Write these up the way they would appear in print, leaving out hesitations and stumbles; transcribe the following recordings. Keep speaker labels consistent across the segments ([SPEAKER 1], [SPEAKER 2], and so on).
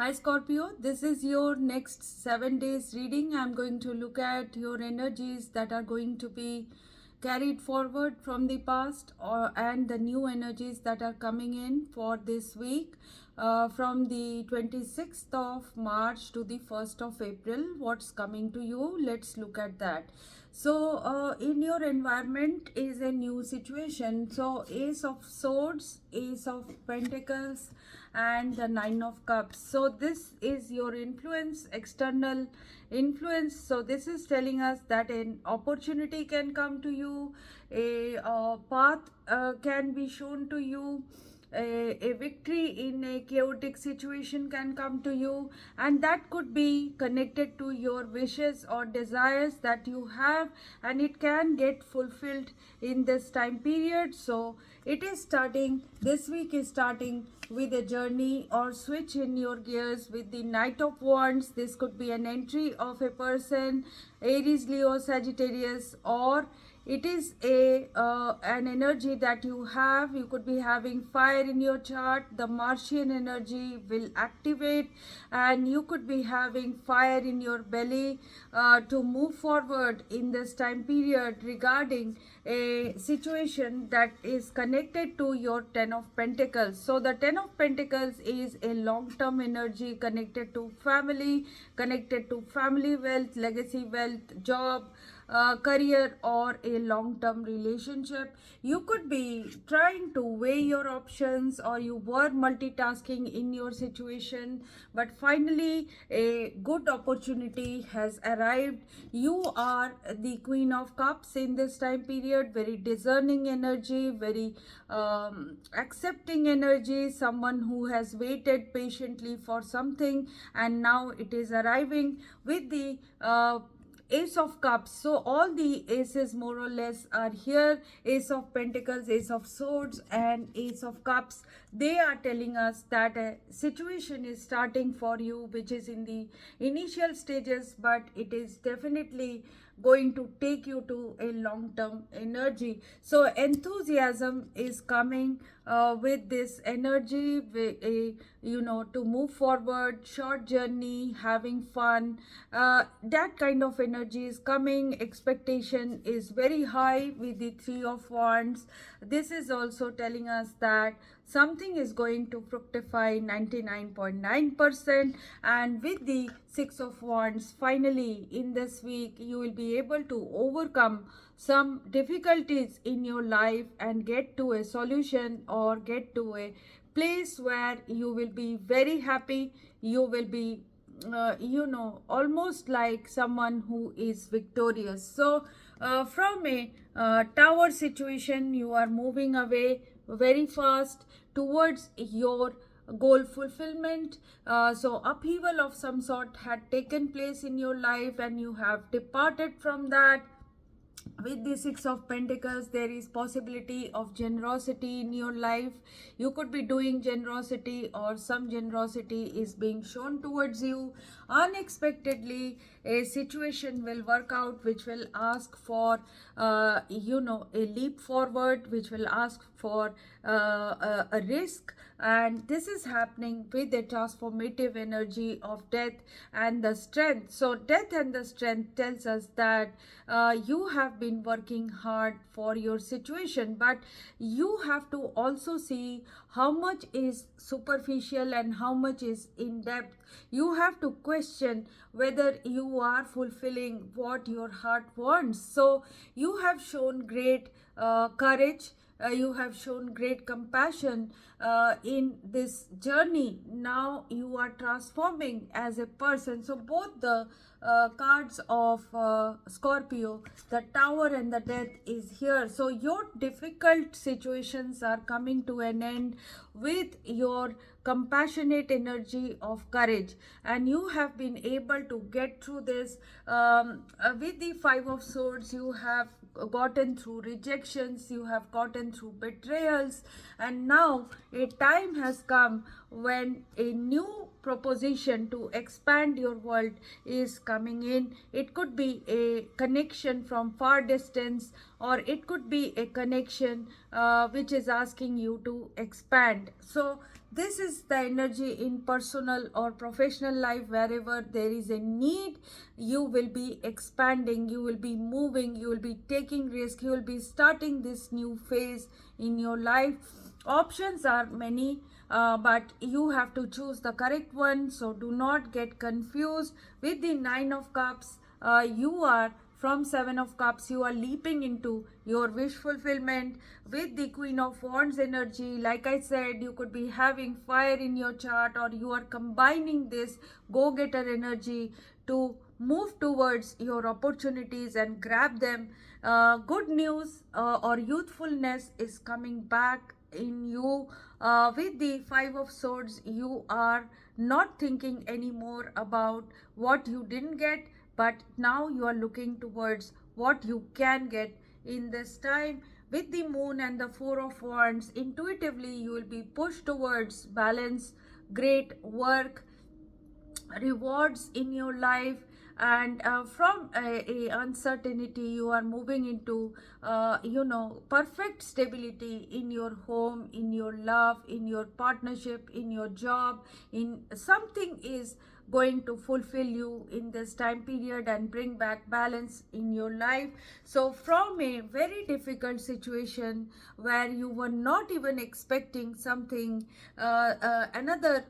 [SPEAKER 1] Hi Scorpio, this is your next 7 days reading. I'm going to look at your energies that are going to be carried forward from the past and the new energies that are coming in for this week from the 26th of March to the 1st of April. What's coming to you? Let's look at that. So in your environment is a new situation. So Ace of Swords, Ace of Pentacles, and the Nine of Cups. So this is your influence, external influence. So this is telling us that an opportunity can come to you, a path can be shown to you, a victory in a chaotic situation can come to you, and that could be connected to your wishes or desires that you have, and it can get fulfilled in this time period. So it is starting, this week is starting with a journey or switch in your gears with the Knight of Wands. This could be an entry of a person, Aries, Leo, Sagittarius, or it is a an energy that you have. You could be having fire in your chart. The Martian energy will activate, and you could be having fire in your belly to move forward in this time period regarding a situation that is connected to your Ten of Pentacles. So the Ten of Pentacles is a long-term energy connected to family wealth, legacy wealth, job, career, or a long-term relationship. You could be trying to weigh your options, or you were multitasking in your situation, but finally a good opportunity has arrived. You are the Queen of Cups in this time period, very discerning energy, very accepting energy, someone who has waited patiently for something and now it is arriving with the Ace of Cups. So all the aces more or less are here. Ace of Pentacles, Ace of Swords, and Ace of Cups. They are telling us that a situation is starting for you which is in the initial stages, but it is definitely going to take you to a long-term energy. So enthusiasm is coming with this energy, to move forward, short journey, having fun. That kind of energy is coming. Expectation is very high with the Three of Wands. This is also telling us that something is going to fructify 99.9%, and with the Six of Wands, finally in this week you will be able to overcome some difficulties in your life and get to a solution or get to a place where you will be very happy. You will be almost like someone who is victorious. So from a tower situation you are moving away very fast towards your goal fulfillment. So upheaval of some sort had taken place in your life and you have departed from that. With the Six of Pentacles, there is possibility of generosity in your life. You could be doing generosity, or some generosity is being shown towards you. Unexpectedly a situation will work out which will ask for a leap forward, which will ask for a risk, and this is happening with the transformative energy of death and the strength. So death and the strength tells us that you have been working hard for your situation, but you have to also see how much is superficial and how much is in depth. You have to question whether you are fulfilling what your heart wants. So you have shown great courage, you have shown great compassion in this journey. Now you are transforming as a person. So both the cards of Scorpio, the Tower and the Death is here. So your difficult situations are coming to an end with your compassionate energy of courage, and you have been able to get through this. With the Five of Swords, you have gotten through rejections, you have gotten through betrayals, and now a time has come when a new proposition to expand your world is coming in. It could be a connection from far distance, or it could be a connection which is asking you to expand. So This is the energy in personal or professional life. Wherever there is a need, you will be expanding, you will be moving, you will be taking risk, you will be starting this new phase in your life. Options are many, but you have to choose the correct one. So do not get confused with the Nine of Cups. You are from Seven of Cups, you are leaping into your wish fulfillment with the Queen of Wands energy. Like I said, you could be having fire in your chart, or you are combining this go-getter energy to move towards your opportunities and grab them. Good news or youthfulness is coming back in you. With the Five of Swords, you are not thinking anymore about what you didn't get, but now you are looking towards what you can get in this time. With the Moon and the Four of Wands, intuitively you will be pushed towards balance, great work, rewards in your life, and from a uncertainty you are moving into perfect stability in your home, in your love, in your partnership, in your job. In something is going to fulfill you in this time period and bring back balance in your life. So from a very difficult situation where you were not even expecting something, another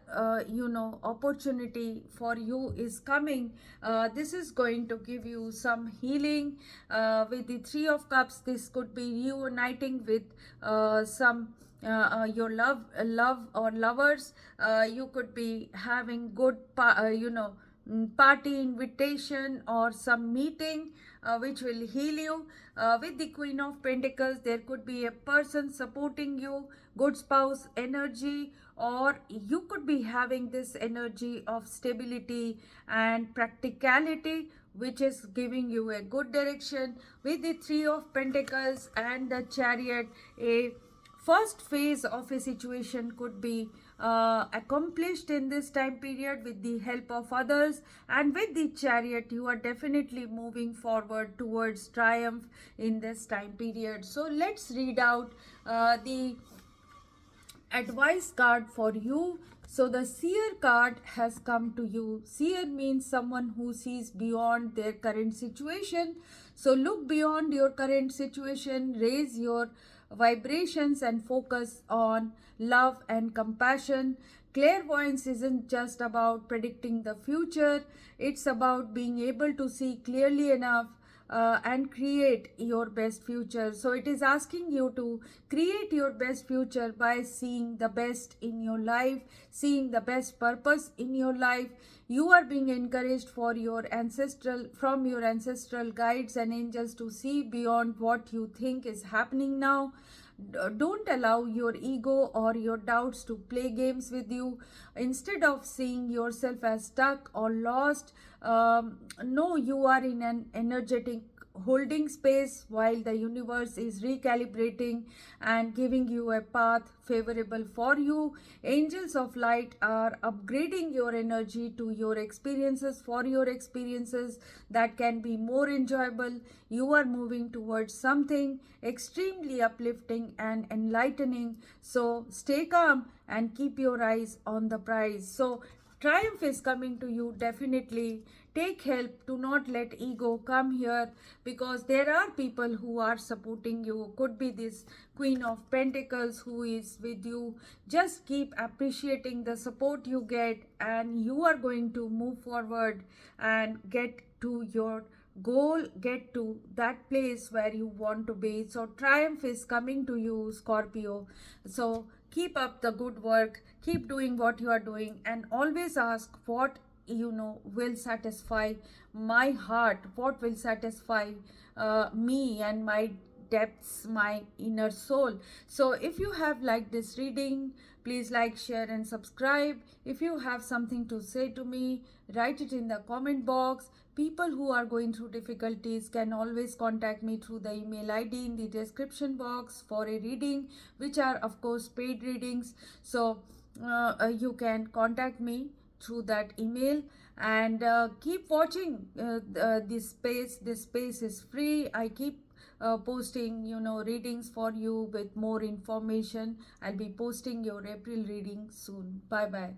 [SPEAKER 1] opportunity for you is coming. This is going to give you some healing. With the Three of Cups, this could be reuniting with some your love or lovers. You could be having good party invitation or some meeting which will heal you. With the Queen of Pentacles, there could be a person supporting you, good spouse energy, or you could be having this energy of stability and practicality, which is giving you a good direction. With the Three of Pentacles and the Chariot, a first phase of a situation could be accomplished in this time period with the help of others. And with the Chariot, you are definitely moving forward towards triumph in this time period. So let's read out the advice card for you. So the Seer card has come to you. Seer means someone who sees beyond their current situation. So look beyond your current situation, raise your vibrations and focus on love and compassion. Clairvoyance isn't just about predicting the future, it's about being able to see clearly enough and create your best future. So it is asking you to create your best future by seeing the best in your life, seeing the best purpose in your life. You are being encouraged from your ancestral guides and angels to see beyond what you think is happening now. Don't allow your ego or your doubts to play games with you. Instead of seeing yourself as stuck or lost, no, you are in an energetic holding space while the universe is recalibrating and giving you a path favorable for you. Angels of light are upgrading your energy to your experiences, for your experiences that can be more enjoyable. You are moving towards something extremely uplifting and enlightening. So stay calm and keep your eyes on the prize. So triumph is coming to you definitely. Take help. Do not let ego come here, because there are people who are supporting you. Could be this Queen of Pentacles who is with you. Just keep appreciating the support you get, and you are going to move forward and get to your goal, get to that place where you want to be. So triumph is coming to you, Scorpio. So keep up the good work, keep doing what you are doing, and always ask what will satisfy my heart, what will satisfy me and my depths, my inner soul. So if you have liked this reading, please like, share and subscribe. If you have something to say to me, write it in the comment box. People who are going through difficulties can always contact me through the email ID in the description box for a reading, which are of course paid readings. So you can contact me through that email, and keep watching this space. This space is free. I keep posting readings for you with more information. I'll be posting your April reading soon. Bye bye.